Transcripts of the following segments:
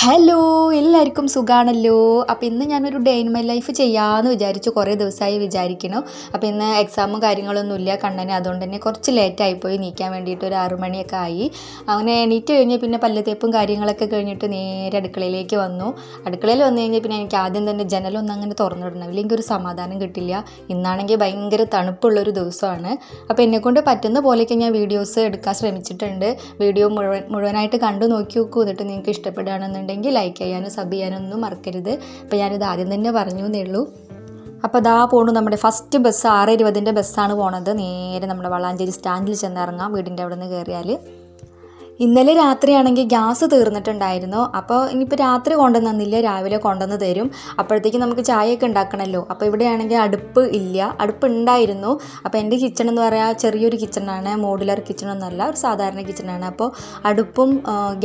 Hello എല്ലാവർക്കും സുഖാണല്ലോ. അപ്പോൾ ഇന്ന് ഞാനൊരു ഡേ ഇൻ മൈ ലൈഫ് ചെയ്യാമെന്ന് വിചാരിച്ചു. കുറേ ദിവസമായി വിചാരിക്കണം. അപ്പോൾ ഇന്ന് എക്സാമും കാര്യങ്ങളൊന്നുമില്ല കണ്ണന്, അതുകൊണ്ട് തന്നെ കുറച്ച് ലേറ്റായിപ്പോയി നീക്കാൻ വേണ്ടിയിട്ട്. ഒരു 6 മണിയൊക്കെ ആയി. അങ്ങനെ എണീറ്റ് കഴിഞ്ഞ് പിന്നെ പല്ല് തേപ്പും കാര്യങ്ങളൊക്കെ കഴിഞ്ഞിട്ട് നേരെ അടുക്കളയിലേക്ക് വന്നു. അടുക്കളയിൽ വന്നു കഴിഞ്ഞാൽ പിന്നെ എനിക്ക് ആദ്യം തന്നെ ജനലൊന്നും അങ്ങനെ തുറന്നിടണം, ഇല്ലെങ്കിൽ ഒരു സമാധാനം കിട്ടില്ല. ഇന്നാണെങ്കിൽ ഭയങ്കര തണുപ്പുള്ളൊരു ദിവസമാണ്. അപ്പോൾ എന്നെക്കൊണ്ട് പറ്റുന്ന പോലെയൊക്കെ ഞാൻ വീഡിയോസ് എടുക്കാൻ ശ്രമിച്ചിട്ടുണ്ട്. വീഡിയോ മുഴുവനായിട്ട് കണ്ടു നോക്കി നോക്കൂ. എന്നിട്ട് നിങ്ങൾക്ക് ഇഷ്ടപ്പെടുകയാണെന്നുണ്ടെങ്കിൽ ലൈക്ക് ചെയ്യാനും സബ് ചെയ്യാനൊന്നും മറക്കരുത്. അപ്പോൾ ഞാനിത് ആദ്യം തന്നെ പറഞ്ഞു എന്നേ ഉള്ളൂ. അപ്പോൾ അതാ പോണു നമ്മുടെ ഫസ്റ്റ് ബസ് 6:20 ബസ്സാണ് പോണത്. നേരെ നമ്മുടെ വളാഞ്ചേരി സ്റ്റാൻഡിൽ ചെന്നിറങ്ങാം, വീടിൻ്റെ അവിടെ നിന്ന് കയറിയാൽ. ഇന്നലെ രാത്രിയാണെങ്കിൽ ഗ്യാസ് തീർന്നിട്ടുണ്ടായിരുന്നു. അപ്പോൾ ഇനിയിപ്പോൾ രാത്രി കൊണ്ടുവന്നില്ല, രാവിലെ കൊണ്ടുവന്ന് തരും. അപ്പോഴത്തേക്ക് നമുക്ക് ചായയൊക്കെ ഉണ്ടാക്കണമല്ലോ. അപ്പോൾ ഇവിടെയാണെങ്കിൽ അടുപ്പ് ഇല്ല, അടുപ്പ് ഉണ്ടായിരുന്നു. അപ്പോൾ എൻ്റെ കിച്ചൺ എന്ന് പറയാൻ ചെറിയൊരു കിച്ചണാണ്, മോഡുലർ കിച്ചണൊന്നുമല്ല, ഒരു സാധാരണ കിച്ചണാണ്. അപ്പോൾ അടുപ്പും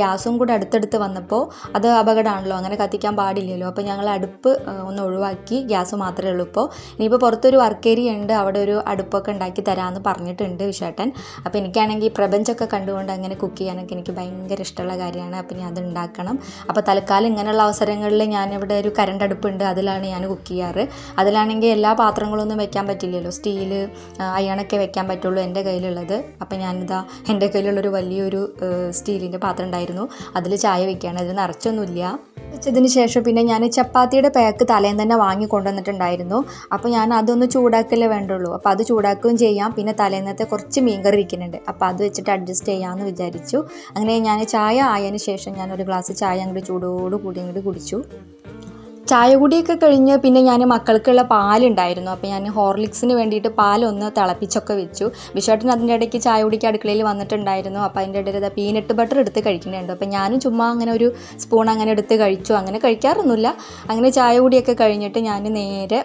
ഗ്യാസും കൂടെ അടുത്തടുത്ത് വന്നപ്പോൾ അത് അപകടമാണല്ലോ, അങ്ങനെ കത്തിക്കാൻ പാടില്ലല്ലോ. അപ്പോൾ ഞങ്ങൾ അടുപ്പ് ഒന്ന് ഒഴിവാക്കി, ഗ്യാസ് മാത്രമേ ഉള്ളൂ. ഇപ്പോൾ ഇനിയിപ്പോൾ പുറത്തൊരു വർക്ക് ഏരിയ ഉണ്ട്, അവിടെ ഒരു അടുപ്പൊക്കെ ഉണ്ടാക്കി തരാമെന്ന് പറഞ്ഞിട്ടുണ്ട് വിശേട്ടൻ. അപ്പോൾ എനിക്കാണെങ്കിൽ പ്രപഞ്ചമൊക്കെ കണ്ടുകൊണ്ട് അങ്ങനെ കുക്ക് ചെയ്യാൻ എനിക്ക് ഭയങ്കര ഇഷ്ടമുള്ള കാര്യമാണ്. അപ്പം ഞാൻ അത് ഉണ്ടാക്കണം. അപ്പോൾ തൽക്കാലം ഇങ്ങനെയുള്ള അവസരങ്ങളിൽ ഞാനിവിടെ ഒരു കറണ്ട് അടുപ്പുണ്ട്, അതിലാണ് ഞാൻ കുക്ക് ചെയ്യാറ്. അതിലാണെങ്കിൽ എല്ലാ പാത്രങ്ങളൊന്നും വെക്കാൻ പറ്റില്ലല്ലോ, സ്റ്റീല് അയണൊക്കെ വെക്കാൻ പറ്റുള്ളൂ എൻ്റെ കയ്യിലുള്ളത്. അപ്പം ഞാനിതാ എൻ്റെ കയ്യിലുള്ളൊരു വലിയൊരു സ്റ്റീലിൻ്റെ പാത്രം ഉണ്ടായിരുന്നു, അതിൽ ചായ വെക്കുകയാണ്. അതിൽ നിറച്ചൊന്നുമില്ല. വെച്ചതിന് ശേഷം പിന്നെ ഞാൻ ചപ്പാത്തിയുടെ പാക്ക് തലേന്ന് തന്നെ വാങ്ങി കൊണ്ടുവന്നിട്ടുണ്ടായിരുന്നു. അപ്പോൾ ഞാൻ അതൊന്ന് ചൂടാക്കലേ വേണ്ടുള്ളൂ. അപ്പോൾ അത് ചൂടാക്കുകയും ചെയ്യാം. പിന്നെ തലേന്നത്തെ കുറച്ച് മീൻകറി ഇരിക്കുന്നുണ്ട്, അപ്പോൾ അത് വെച്ചിട്ട് അഡ്ജസ്റ്റ് ചെയ്യാമെന്ന് വിചാരിച്ചു. അങ്ങനെ ഞാൻ ചായ ആയതിന് ശേഷം ഞാനൊരു ഗ്ലാസ് ചായ അങ്ങോട്ട് ചൂടോട് കൂടി അങ്ങോട്ട് കുടിച്ചു. ചായ കുടിയൊക്കെ കഴിഞ്ഞ് പിന്നെ ഞാൻ മക്കൾക്കുള്ള പാലുണ്ടായിരുന്നു, അപ്പോൾ ഞാൻ ഹോർലിക്സിന് വേണ്ടിയിട്ട് പാലൊന്ന് തിളപ്പിച്ചൊക്കെ വെച്ചു. വിശേട്ടൻ അതിൻ്റെ ഇടയ്ക്ക് ചായ കുടിക്ക് അടുക്കളയിൽ വന്നിട്ടുണ്ടായിരുന്നു. അപ്പോൾ അതിൻ്റെ ഇടയിൽ പീനട്ട് ബട്ടർ എടുത്ത് കഴിക്കുന്നുണ്ട്. അപ്പോൾ ഞാനും ചുമ്മാ അങ്ങനെ ഒരു സ്പൂൺ അങ്ങനെ എടുത്ത് കഴിച്ചു. അങ്ങനെ കഴിക്കാറൊന്നുമില്ല. അങ്ങനെ ചായ കുടിയൊക്കെ കഴിഞ്ഞിട്ട് ഞാൻ നേരെ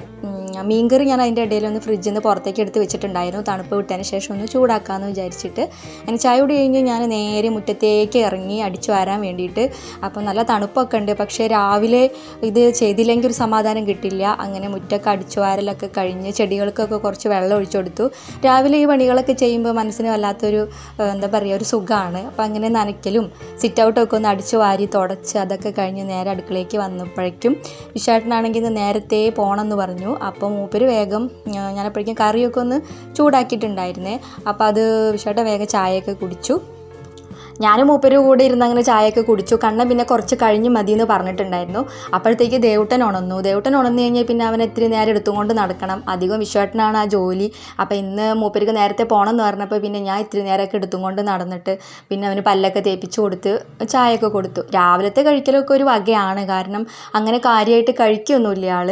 മീൻകറി ഞാൻ അതിൻ്റെ ഇടയിൽ ഒന്ന് ഫ്രിഡ്ജിൽ നിന്ന് പുറത്തേക്ക് എടുത്ത് വെച്ചിട്ടുണ്ടായിരുന്നു, തണുപ്പ് വിട്ടതിന് ശേഷം ഒന്ന് ചൂടാക്കാമെന്ന് വിചാരിച്ചിട്ട്. അങ്ങനെ ചായ കുടി കഴിഞ്ഞ് ഞാൻ നേരെ മുറ്റത്തേക്ക് ഇറങ്ങി അടിച്ചു വാരാൻ വേണ്ടിയിട്ട്. അപ്പോൾ നല്ല തണുപ്പൊക്കെ ഉണ്ട്, പക്ഷേ രാവിലെ ഇത് ചെയ്തില്ലെങ്കിൽ ഒരു സമാധാനം കിട്ടില്ല. അങ്ങനെ മുറ്റൊക്കെ അടിച്ചു വാരലൊക്കെ കഴിഞ്ഞ് ചെടികൾക്കൊക്കെ കുറച്ച് വെള്ളം ഒഴിച്ചു കൊടുത്തു. രാവിലെ ഈ പണികളൊക്കെ ചെയ്യുമ്പോൾ മനസ്സിന് വല്ലാത്തൊരു എന്താ പറയുക, ഒരു സുഖമാണ്. അപ്പോൾ അങ്ങനെ നനയ്ക്കലും സിറ്റ് ഔട്ടൊക്കെ ഒന്ന് അടിച്ചു വാരി തുടച്ച് അതൊക്കെ കഴിഞ്ഞ് നേരെ അടുക്കളയ്ക്ക് വന്നപ്പോഴേക്കും വിശേഷനാണെങ്കിൽ ഇന്ന് നേരത്തെ പോകണമെന്ന് പറഞ്ഞു. അപ്പോൾ മൂപ്പര് വേഗം ഞാനപ്പോഴേക്കും കറിയൊക്കെ ഒന്ന് ചൂടാക്കിയിട്ടുണ്ടായിരുന്നേ. അപ്പോൾ അത് വിശേഷം വേഗം ചായയൊക്കെ കുടിച്ചു. ഞാനും മൂപ്പര് കൂടെ ഇരുന്ന് അങ്ങനെ ചായയൊക്കെ കുടിച്ചു. കണ്ണൻ പിന്നെ കുറച്ച് കഴിഞ്ഞ് മതി എന്ന് പറഞ്ഞിട്ടുണ്ടായിരുന്നു. അപ്പോഴത്തേക്ക് ദേവുട്ടൻ ഉണർന്നു കഴിഞ്ഞാൽ പിന്നെ അവൻ ഇത്തിരി നേരം എടുത്തുകൊണ്ട് നടക്കണം. അധികം വിശ്വാട്ടനാണ് ആ ജോലി. അപ്പോൾ ഇന്ന് മൂപ്പർക്ക് നേരത്തെ പോകണം എന്ന് പറഞ്ഞപ്പോൾ പിന്നെ ഞാൻ ഇത്തിരി നേരമൊക്കെ എടുത്തുകൊണ്ട് നടന്നിട്ട് പിന്നെ അവന് പല്ലൊക്കെ തേപ്പിച്ച് കൊടുത്ത് ചായയൊക്കെ കൊടുത്തു. രാവിലത്തെ കഴിക്കലൊക്കെ ഒരു വകയാണ്, കാരണം അങ്ങനെ കാര്യമായിട്ട് കഴിക്കൊന്നുമില്ല ആൾ.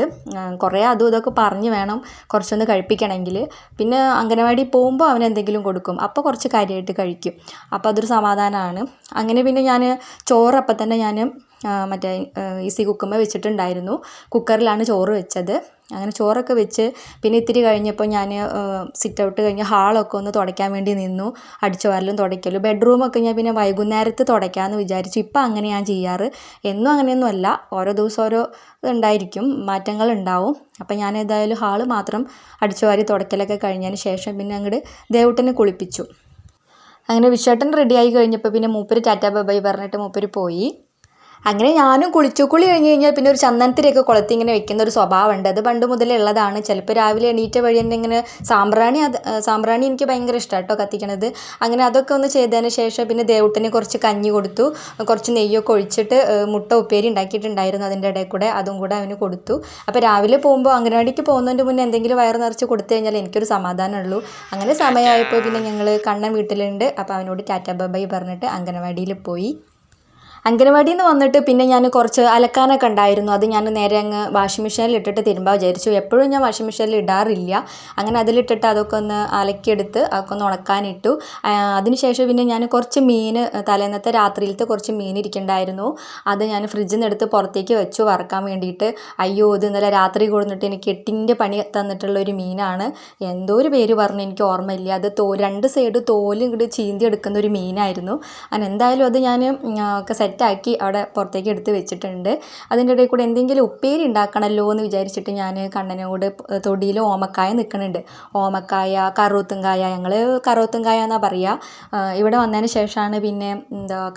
കുറേ അതും ഇതൊക്കെ പറഞ്ഞ് വേണം കുറച്ചൊന്ന് കഴിപ്പിക്കണമെങ്കിൽ. പിന്നെ അംഗനവാടി പോകുമ്പോൾ അവൻ എന്തെങ്കിലും കൊടുക്കും, അപ്പോൾ കുറച്ച് കാര്യമായിട്ട് കഴിക്കും. അപ്പോൾ അതൊരു സമാധാനം. അങ്ങനെ പിന്നെ ഞാൻ ചോറ് അപ്പം തന്നെ ഞാൻ മറ്റേ ഈസി കുക്കുമ്പോൾ വെച്ചിട്ടുണ്ടായിരുന്നു. കുക്കറിലാണ് ചോറ് വെച്ചത്. അങ്ങനെ ചോറൊക്കെ വെച്ച് പിന്നെ ഇത്തിരി കഴിഞ്ഞപ്പോൾ ഞാൻ സിറ്റ് ഔട്ട് കഴിഞ്ഞ് ഹാളൊക്കെ ഒന്ന് തുടയ്ക്കാൻ വേണ്ടി നിന്നു. അടിച്ചു വാരലും തുടയ്ക്കലും. ബെഡ്റൂമൊക്കെ ഞാൻ പിന്നെ വൈകുന്നേരത്ത് തുടയ്ക്കാമെന്ന് വിചാരിച്ചു. ഇപ്പം അങ്ങനെ ഞാൻ ചെയ്യാറ്. എന്നും അങ്ങനെയൊന്നും അല്ല, ഓരോ ദിവസം ഓരോ ഇതുണ്ടായിരിക്കും, മാറ്റങ്ങൾ ഉണ്ടാവും. അപ്പം ഞാൻ ഏതായാലും ഹാള് മാത്രം അടിച്ചു വാരി തുടയ്ക്കലൊക്കെ കഴിഞ്ഞതിന് ശേഷം പിന്നെ അങ്ങോട്ട് ദേവുട്ടനെ കുളിപ്പിച്ചു. അങ്ങനെ വിശേട്ടൻ റെഡിയായി കഴിഞ്ഞപ്പോൾ പിന്നെ മൂപ്പര് ടാറ്റാ ബൈ പറഞ്ഞിട്ട് മൂപ്പര് പോയി. അങ്ങനെ ഞാനും കുളിച്ചു. കുളി കഴിഞ്ഞ് കഴിഞ്ഞാൽ പിന്നെ ഒരു ചന്ദനത്തിരിയൊക്കെ കൊളുത്തി ഇങ്ങനെ വെക്കുന്ന ഒരു സ്വഭാവമുണ്ട്, അത് പണ്ട് മുതലേ ഉള്ളതാണ്. ചിലപ്പോൾ രാവിലെ എണീറ്റ വഴി തന്നെ ഇങ്ങനെ സാമ്പ്രാണി എനിക്ക് ഭയങ്കര ഇഷ്ടമാണ് കേട്ടോ കത്തിക്കണത്. അങ്ങനെ അതൊക്കെ ഒന്ന് ചെയ്തതിന് ശേഷം പിന്നെ ദേവുട്ടന് കുറച്ച് കഞ്ഞി കൊടുത്തു. കുറച്ച് നെയ്യൊക്കെ ഒഴിച്ചിട്ട് മുട്ട ഉപ്പേരി ഉണ്ടാക്കിയിട്ടുണ്ടായിരുന്നു അതിൻ്റെ ഇടയിൽ കൂടെ, അതും കൂടെ അവന് കൊടുത്തു. അപ്പോൾ രാവിലെ പോകുമ്പോൾ അംഗനവാടിക്ക് പോകുന്നതിൻ്റെ മുന്നേ എന്തെങ്കിലും വയറ് നിറച്ച് കൊടുത്തു കഴിഞ്ഞാൽ എനിക്കൊരു സമാധാനമുള്ളൂ. അങ്ങനെ സമയമായപ്പോൾ പിന്നെ ഞങ്ങൾ കണ്ണൻ വീട്ടിലുണ്ട്, അപ്പോൾ അവനോട് ടാറ്റാ ബൈ പറഞ്ഞിട്ട് അംഗനവാടിയിൽ പോയി. അംഗനവാടിയിൽ നിന്ന് വന്നിട്ട് പിന്നെ ഞാൻ കുറച്ച് അലക്കാനൊക്കെ ഉണ്ടായിരുന്നു. അത് ഞാൻ നേരെ അങ്ങ് വാഷിംഗ് മെഷീനിൽ ഇട്ടിട്ട് തിരുമ്പാൻ വിചാരിച്ചു. എപ്പോഴും ഞാൻ വാഷിംഗ് മെഷീനിൽ ഇടാറില്ല. അങ്ങനെ അതിലിട്ടിട്ട് അതൊക്കെ ഒന്ന് അലക്കിയെടുത്ത് അതൊക്കെ ഒന്ന് ഉണക്കാനിട്ടു. അതിനുശേഷം പിന്നെ ഞാൻ കുറച്ച് മീൻ, തലേന്നത്തെ രാത്രിയിലത്തെ കുറച്ച് മീൻ ഇരിക്കുന്നുണ്ടായിരുന്നു, അത് ഞാൻ ഫ്രിഡ്ജിൽ നിന്ന് എടുത്ത് പുറത്തേക്ക് വെച്ചു വറക്കാൻ വേണ്ടിയിട്ട്. അയ്യോ, ഇത് ഇന്നലെ രാത്രി കൊടുത്തിട്ട് എനിക്ക് 8ൻ്റെ പണി തന്നിട്ടുള്ളൊരു മീനാണ്. എന്തോ ഒരു പേര് പറഞ്ഞു, എനിക്ക് ഓർമ്മയില്ല. അത് 2 സൈഡ് തോലും ഇങ്ങോട്ട് ചീന്തി എടുക്കുന്ന ഒരു മീനായിരുന്നു. അങ്ങനെ എന്തായാലും അത് ഞാൻ ഒക്കെ സെറ്റ് സെറ്റാക്കി അവിടെ പുറത്തേക്ക് എടുത്ത് വെച്ചിട്ടുണ്ട്. അതിൻ്റെ ഇടയിൽ കൂടെ എന്തെങ്കിലും ഉപ്പേരി ഉണ്ടാക്കണമല്ലോ എന്ന് വിചാരിച്ചിട്ട് ഞാൻ കണ്ണനോട് തൊടിയിൽ ഓമക്കായ നിൽക്കുന്നുണ്ട്. ഓമക്കായ, കറുവത്തുംകായ, ഞങ്ങൾ കറുവത്തുംകായ എന്നാണ് പറയുക. ഇവിടെ വന്നതിന് ശേഷമാണ് പിന്നെ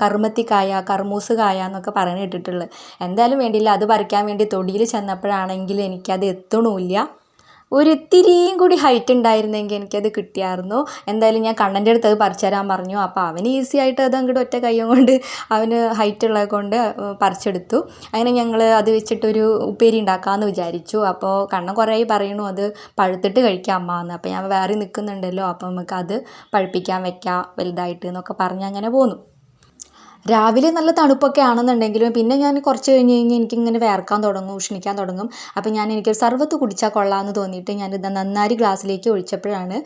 കറുമത്തിക്കായ, കർമൂസ് കായ എന്നൊക്കെ പറഞ്ഞു കേട്ടിട്ടുള്ളത്. എന്തായാലും വേണ്ടിയില്ല, അത് പറിക്കാൻ വേണ്ടി തൊടിയിൽ ചെന്നപ്പോഴാണെങ്കിൽ എനിക്കത് എത്തണമില്ല. ഒരിത്തിരിയും കൂടി ഹൈറ്റ് ഉണ്ടായിരുന്നെങ്കിൽ എനിക്കത് കിട്ടിയായിരുന്നു. എന്തായാലും ഞാൻ കണ്ണൻ്റെ അടുത്ത് അത് പറിച്ചു തരാൻ പറഞ്ഞു. അപ്പോൾ അവന് ഈസി ആയിട്ട് അത് അങ്ങോട്ട് ഒറ്റ കൈ കൊണ്ട് അവന് ഹൈറ്റ് ഉള്ളത് കൊണ്ട് പറിച്ചെടുത്തു. അങ്ങനെ ഞങ്ങൾ അത് വെച്ചിട്ടൊരു ഉപ്പേരി ഉണ്ടാക്കാമെന്ന് വിചാരിച്ചു. അപ്പോൾ കണ്ണൻ കുറേ പറയണു അത് പഴുത്തിട്ട് കഴിക്കാം അമ്മ എന്ന്. അപ്പോൾ ഞാൻ വേറെ നിൽക്കുന്നുണ്ടല്ലോ, അപ്പോൾ നമുക്കത് പഴുപ്പിക്കാൻ വെക്കാം വലുതായിട്ട് എന്നൊക്കെ പറഞ്ഞ് അങ്ങനെ പോന്നു. രാവിലെ നല്ല തണുപ്പൊക്കെ ആണെന്നുണ്ടെങ്കിലും പിന്നെ ഞാൻ കുറച്ച് കഴിഞ്ഞ് എനിക്കിങ്ങനെ വേർക്കാൻ തുടങ്ങും, ഉഷ്ണിക്കാൻ തുടങ്ങും. അപ്പോൾ എനിക്കൊരു സർവത്ത് കുടിച്ചാൽ കൊള്ളാമെന്ന് തോന്നിയിട്ട് ഞാനിത് നന്നാരി ഗ്ലാസ്സിലേക്ക് ഒഴിച്ചപ്പോഴാണ്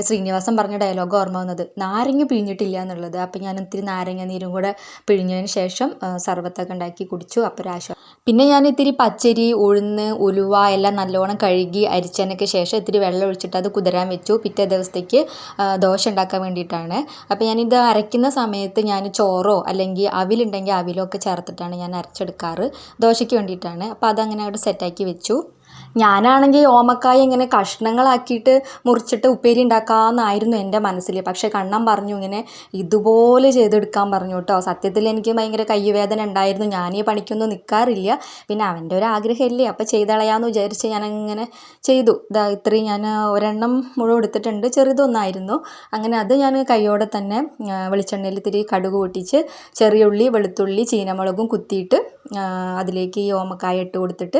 ശ്രീനിവാസൻ പറഞ്ഞ ഡയലോഗ് ഓർമ്മ വന്നത്, നാരങ്ങ പിഴിഞ്ഞിട്ടില്ല എന്നുള്ളത്. അപ്പോൾ ഞാൻ ഇത്തിരി നാരങ്ങ നീരും കൂടെ പിഴിഞ്ഞതിന് ശേഷം സർവത്തൊക്കെ ഉണ്ടാക്കി കുടിച്ചു. അപ്പോൾ ഒരാശ്വാസം. പിന്നെ ഞാൻ ഇത്തിരി പച്ചരി, ഉഴുന്ന്, ഉലുവ എല്ലാം നല്ലോണം കഴുകി അരിച്ചതിനൊക്കെ ശേഷം ഇത്തിരി വെള്ളം ഒഴിച്ചിട്ട് അത് കുതിരാൻ വെച്ചു. പിറ്റേ ദിവസത്തേക്ക് ദോശ ഉണ്ടാക്കാൻ വേണ്ടിയിട്ടാണ്. അപ്പോൾ ഞാനിത് അരയ്ക്കുന്ന സമയത്ത് ഞാൻ ചോറോ അല്ലെങ്കിൽ അവിലുണ്ടെങ്കിൽ അവിലൊക്കെ ചേർത്തിട്ടാണ് ഞാൻ അരച്ചെടുക്കാറ്. ദോശയ്ക്ക് വേണ്ടിയിട്ടാണ്. അപ്പോൾ അതങ്ങനെ അവിടെ സെറ്റാക്കി വെച്ചു. ഞാനാണെങ്കിൽ ഓമക്കായ ഇങ്ങനെ കഷ്ണങ്ങളാക്കിയിട്ട് മുറിച്ചിട്ട് ഉപ്പേരി ഉണ്ടാക്കാമെന്നായിരുന്നു എൻ്റെ മനസ്സിൽ. പക്ഷേ കണ്ണൻ പറഞ്ഞു ഇങ്ങനെ ഇതുപോലെ ചെയ്തെടുക്കാൻ പറഞ്ഞു കേട്ടോ. സത്യത്തിൽ എനിക്ക് ഭയങ്കര കയ്യുവേദന ഉണ്ടായിരുന്നു. ഞാൻ ഈ പണിക്കൊന്നും നിൽക്കാറില്ല. പിന്നെ അവൻ്റെ ഒരു ആഗ്രഹമല്ലേ, അപ്പോൾ ചെയ്തളയാമെന്ന് വിചാരിച്ച് ഞാനങ്ങനെ ചെയ്തു. ഇത്രയും ഞാൻ ഒരെണ്ണം മുഴുവൻ എടുത്തിട്ടുണ്ട്, ചെറുതൊന്നായിരുന്നു. അങ്ങനെ അത് ഞാൻ കൈയോടെ തന്നെ വെളിച്ചെണ്ണയിൽ ഇത്തിരി കടുക് പൊട്ടിച്ച് ചെറിയ ഉള്ളി, വെളുത്തുള്ളി, ചീനമുളകും കുത്തിയിട്ട് അതിലേക്ക് ഈ ഓമക്കായ ഇട്ട് കൊടുത്തിട്ട്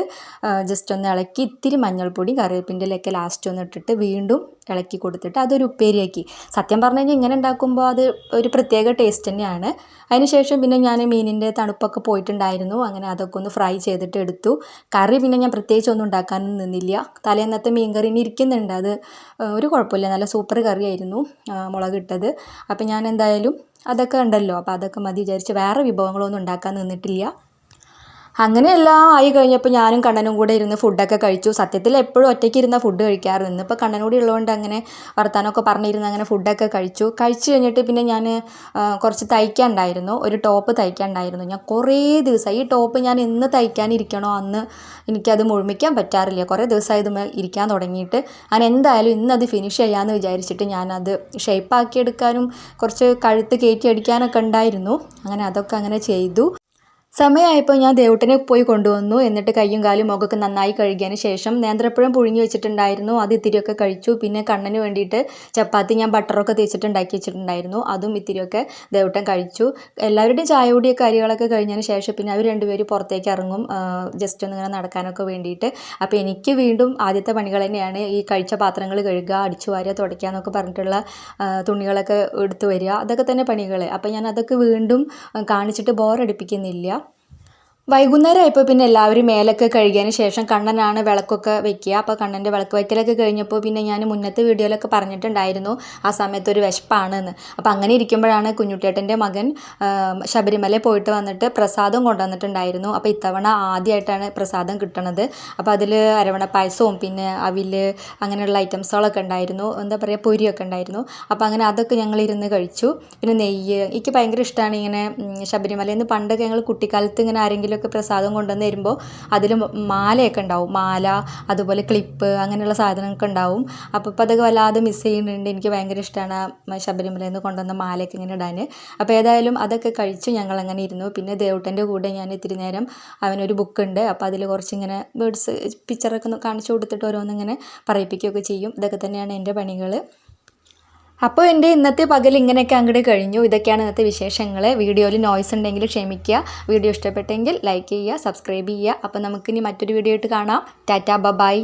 ജസ്റ്റ് ഒന്ന് ഇളക്കി ഇത്തിരി മഞ്ഞൾപ്പൊടി, കറിവേപ്പിൻ്റെ ഇലയൊക്കെ ലാസ്റ്റ് ഒന്ന് ഇട്ടിട്ട് വീണ്ടും ഇളക്കി കൊടുത്തിട്ട് അതൊരു ഉപ്പേരിയാക്കി. സത്യം പറഞ്ഞു കഴിഞ്ഞാൽ ഇങ്ങനെ ഉണ്ടാക്കുമ്പോൾ അത് ഒരു പ്രത്യേക ടേസ്റ്റ് തന്നെയാണ്. അതിനുശേഷം പിന്നെ ഞാൻ മീനിൻ്റെ തണുപ്പൊക്കെ പോയിട്ടുണ്ടായിരുന്നു. അങ്ങനെ അതൊക്കെ ഒന്ന് ഫ്രൈ ചെയ്തിട്ട് എടുത്തു. കറി പിന്നെ ഞാൻ പ്രത്യേകിച്ചൊന്നും ഉണ്ടാക്കാനൊന്നും നിന്നില്ല. തലേന്നത്തെ മീൻ കറി ഇരിക്കുന്നുണ്ട്, അത് ഒരു കുഴപ്പമില്ല, നല്ല സൂപ്പർ കറിയായിരുന്നു മുളകിട്ടത്. അപ്പം ഞാൻ എന്തായാലും അതൊക്കെ ഉണ്ടല്ലോ, അപ്പോൾ അതൊക്കെ മതി വിചാരിച്ച് വേറെ വിഭവങ്ങളൊന്നും ഉണ്ടാക്കാൻ നിന്നിട്ടില്ല. അങ്ങനെയെല്ലാം ആയി കഴിഞ്ഞപ്പോൾ ഞാനും കണ്ണനും കൂടെ ഇരുന്ന് ഫുഡൊക്കെ കഴിച്ചു. സത്യത്തിൽ എപ്പോഴും ഒറ്റയ്ക്ക് ഇരുന്ന ഫുഡ് കഴിക്കാറ്. ഇന്നിപ്പോൾ കണ്ണനോട് ഉള്ളതുകൊണ്ട് അങ്ങനെ വർത്താനമൊക്കെ പറഞ്ഞിരുന്ന് അങ്ങനെ ഫുഡൊക്കെ കഴിച്ചു കഴിഞ്ഞിട്ട് പിന്നെ ഞാൻ കുറച്ച് തയ്ക്കാനുണ്ടായിരുന്നു, ഒരു ടോപ്പ് തയ്ക്കാനുണ്ടായിരുന്നു. ഞാൻ കുറേ ദിവസമായി ഈ ടോപ്പ് ഞാൻ എന്ന് തയ്ക്കാനിരിക്കണോ അന്ന് എനിക്കത് മുഴുമിക്കാൻ പറ്റാറില്ല. കുറേ ദിവസമായി ഇത് ഇരിക്കാൻ തുടങ്ങിയിട്ട്. ഞാൻ എന്തായാലും ഇന്നത് ഫിനിഷ് ചെയ്യാമെന്ന് വിചാരിച്ചിട്ട് ഞാനത് ഷേപ്പാക്കിയെടുക്കാനും കുറച്ച് കഴുത്ത് കയറ്റി അടിക്കാനൊക്കെ ഉണ്ടായിരുന്നു. അങ്ങനെ അതൊക്കെ അങ്ങനെ ചെയ്തു. സമയമായപ്പോൾ ഞാൻ ദേവുട്ടനെ പോയി കൊണ്ടുവന്നു. എന്നിട്ട് കയ്യും കാലും മുഖമൊക്കെ നന്നായി കഴുകിയതിന് ശേഷം നേന്ത്രപ്പഴം പുഴുങ്ങി വെച്ചിട്ടുണ്ടായിരുന്നു, അത് ഇത്തിരിയൊക്കെ കഴിച്ചു. പിന്നെ കണ്ണന് വേണ്ടിയിട്ട് ചപ്പാത്തി ഞാൻ ബട്ടറൊക്കെ തേച്ചിട്ട് ഉണ്ടാക്കി വെച്ചിട്ടുണ്ടായിരുന്നു, അതും ഇത്തിരിയൊക്കെ ദേവുട്ടൻ കഴിച്ചു. എല്ലാവരുടെയും ചായ കുടിയൊക്കെ കാര്യങ്ങളൊക്കെ കഴിഞ്ഞതിന് ശേഷം പിന്നെ അവർ രണ്ടുപേരും പുറത്തേക്ക് ഇറങ്ങും ജസ്റ്റ് ഒന്ന് ഇങ്ങനെ നടക്കാനൊക്കെ വേണ്ടിയിട്ട്. അപ്പോൾ എനിക്ക് വീണ്ടും ആദ്യത്തെ പണികൾ തന്നെയാണ് ഈ കഴിച്ച പാത്രങ്ങൾ കഴുകുക, അടിച്ചു വാരുക, തുടയ്ക്കുക എന്നൊക്കെ പറഞ്ഞിട്ടുള്ള തുണികളൊക്കെ എടുത്തു വരിക, അതൊക്കെ തന്നെ പണികൾ. അപ്പോൾ ഞാൻ അതൊക്കെ വീണ്ടും കാണിച്ചിട്ട് ബോറടിപ്പിക്കുന്നില്ല. വൈകുന്നേരം ആയപ്പോൾ പിന്നെ എല്ലാവരും മേലൊക്കെ കഴുകിയതിന് ശേഷം കണ്ണനാണ് വിളക്കൊക്കെ വെക്കുക. അപ്പോൾ കണ്ണൻ്റെ വിളക്ക് വയ്ക്കലൊക്കെ കഴിഞ്ഞപ്പോൾ പിന്നെ ഞാൻ മുന്നത്തെ വീഡിയോയിലൊക്കെ പറഞ്ഞിട്ടുണ്ടായിരുന്നു ആ സമയത്ത് ഒരു വിശപ്പാണെന്ന്. അപ്പോൾ അങ്ങനെ ഇരിക്കുമ്പോഴാണ് കുഞ്ഞുട്ടേട്ടൻ്റെ മകൻ ശബരിമല പോയിട്ട് വന്നിട്ട് പ്രസാദം കൊണ്ടുവന്നിട്ടുണ്ടായിരുന്നു. അപ്പോൾ ഇത്തവണ ആദ്യമായിട്ടാണ് പ്രസാദം കിട്ടണത്. അപ്പോൾ അതിൽ അരവണ പായസവും പിന്നെ അവില് അങ്ങനെയുള്ള ഐറ്റംസുകളൊക്കെ ഉണ്ടായിരുന്നു, എന്താ പറയുക പൊരിയൊക്കെ ഉണ്ടായിരുന്നു. അപ്പോൾ അങ്ങനെ അതൊക്കെ ഞങ്ങളിരുന്ന് കഴിച്ചു. പിന്നെ നെയ്യ് എനിക്ക് ഭയങ്കര ഇഷ്ടമാണ്. ഇങ്ങനെ ശബരിമലയിൽ നിന്ന് പണ്ടൊക്കെ ഞങ്ങൾ കുട്ടിക്കാലത്ത് ഇങ്ങനെ ആരെങ്കിലും പ്രസാദം കൊണ്ടുവന്ന് തരുമ്പോൾ അതിൽ മാലയൊക്കെ ഉണ്ടാവും, മാല അതുപോലെ ക്ലിപ്പ് അങ്ങനെയുള്ള സാധനങ്ങളൊക്കെ ഉണ്ടാവും. അപ്പോൾ ഇപ്പോൾ അതൊക്കെ വല്ലാതെ മിസ് ചെയ്യുന്നുണ്ട്. എനിക്ക് ഭയങ്കര ഇഷ്ടമാണ് ശബരിമലയിൽ നിന്ന് കൊണ്ടുവന്ന മാലയൊക്കെ ഇങ്ങനെ ഇടാൻ. അപ്പോൾ ഏതായാലും അതൊക്കെ കഴിച്ച് ഞങ്ങളങ്ങനെ ഇരുന്നു. പിന്നെ ദേവുട്ടൻ്റെ കൂടെ ഞാൻ ഇത്തിരി നേരം അവനൊരു ബുക്കുണ്ട്, അപ്പോൾ അതിൽ കുറച്ചിങ്ങനെ ബേർഡ്സ് പിക്ചറൊക്കെ കാണിച്ചു കൊടുത്തിട്ട് ഓരോന്നിങ്ങനെ പറയിപ്പിക്കുകയൊക്കെ ചെയ്യും. ഇതൊക്കെ തന്നെയാണ് എൻ്റെ പണികൾ. അപ്പോൾ എൻ്റെ ഇന്നത്തെ പകൽ ഇങ്ങനെയൊക്കെ അങ്ങോട്ട് കഴിഞ്ഞു. ഇതൊക്കെയാണ് ഇന്നത്തെ വിശേഷങ്ങൾ. വീഡിയോയിൽ നോയ്സ് ഉണ്ടെങ്കിൽ ക്ഷമിക്കുക. വീഡിയോ ഇഷ്ടപ്പെട്ടെങ്കിൽ ലൈക്ക് ചെയ്യുക, സബ്സ്ക്രൈബ് ചെയ്യുക. അപ്പോൾ നമുക്കിനി മറ്റൊരു വീഡിയോ ആയിട്ട് കാണാം. ടാറ്റാ, ബൈ.